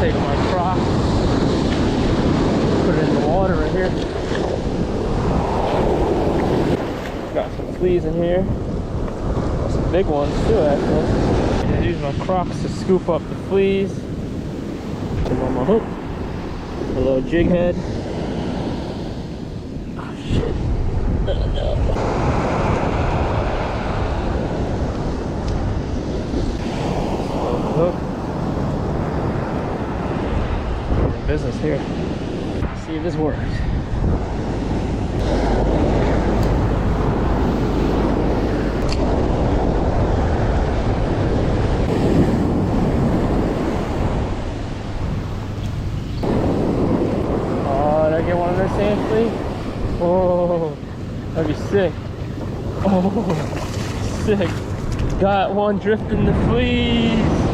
Take my CROCS, put it in the water right here. Got some fleas in here. Some big ones too, actually. I use my CROCS to scoop up the fleas. Put them on my hook. A little jig head. Oh shit. No. Hook. Business here. Let's see if this works. Oh, did I get one of their sand fleas? Oh, that'd be sick. Oh, sick. Got one drifting the fleas.